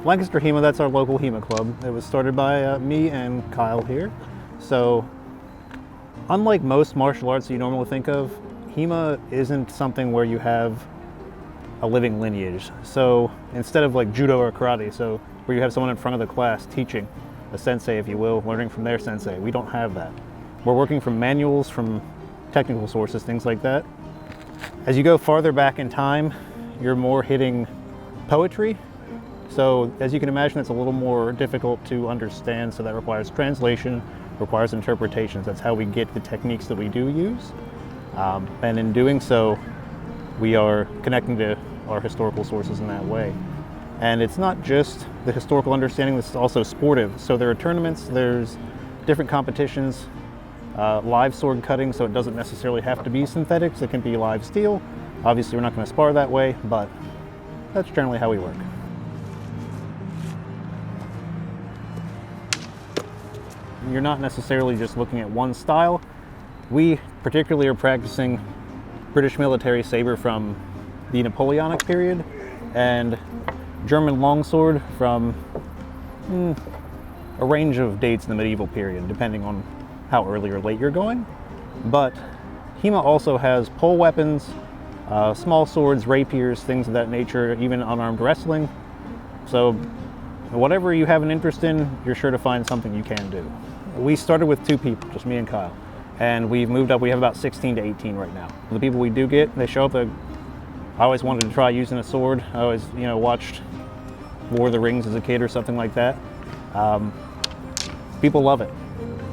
Lancaster HEMA, that's our local HEMA club. It was started by me and Kyle here. So, unlike most martial arts that you normally think of, HEMA isn't something where you have a living lineage. So, instead of like judo or karate, so where you have someone in front of the class teaching, a sensei if you will, learning from their sensei, we don't have that. We're working from manuals, from technical sources, things like that. As you go farther back in time, you're more hitting poetry. So as you can imagine, it's a little more difficult to understand, so that requires translation, requires interpretations. That's how we get the techniques that we do use. And in doing so, we are connecting to our historical sources in that way. And it's not just the historical understanding, this is also sportive. So there are tournaments, there's different competitions, live sword cutting, so it doesn't necessarily have to be synthetics, it can be live steel. Obviously we're not going to spar that way, but that's generally how we work. You're not necessarily just looking at one style. We particularly are practicing British military saber from the Napoleonic period and German longsword from a range of dates in the medieval period, depending on how early or late you're going. But HEMA also has pole weapons, small swords, rapiers, things of that nature, even unarmed wrestling. So whatever you have an interest in, you're sure to find something you can do. We started with 2 people, just me and Kyle, and we've moved up. We have about 16 to 18 right now. The people we do get, they show up. I always wanted to try using a sword. I always, watched War of the Rings as a kid or something like that. People love it.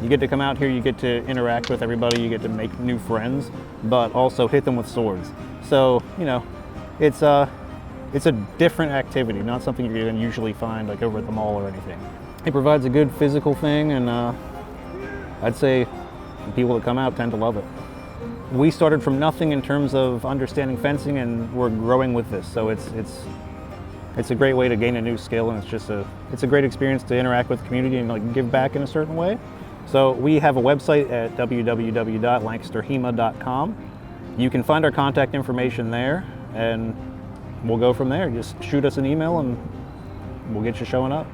You get to come out here, you get to interact with everybody, you get to make new friends, but also hit them with swords. So, it's a different activity, not something you're going to usually find like over at the mall or anything. It provides a good physical thing, and I'd say people that come out tend to love it. We started from nothing in terms of understanding fencing, and we're growing with this. So it's a great way to gain a new skill, and it's a great experience to interact with the community and like give back in a certain way. So we have a website at www.lancasterhema.com. You can find our contact information there, and we'll go from there. Just shoot us an email and we'll get you showing up.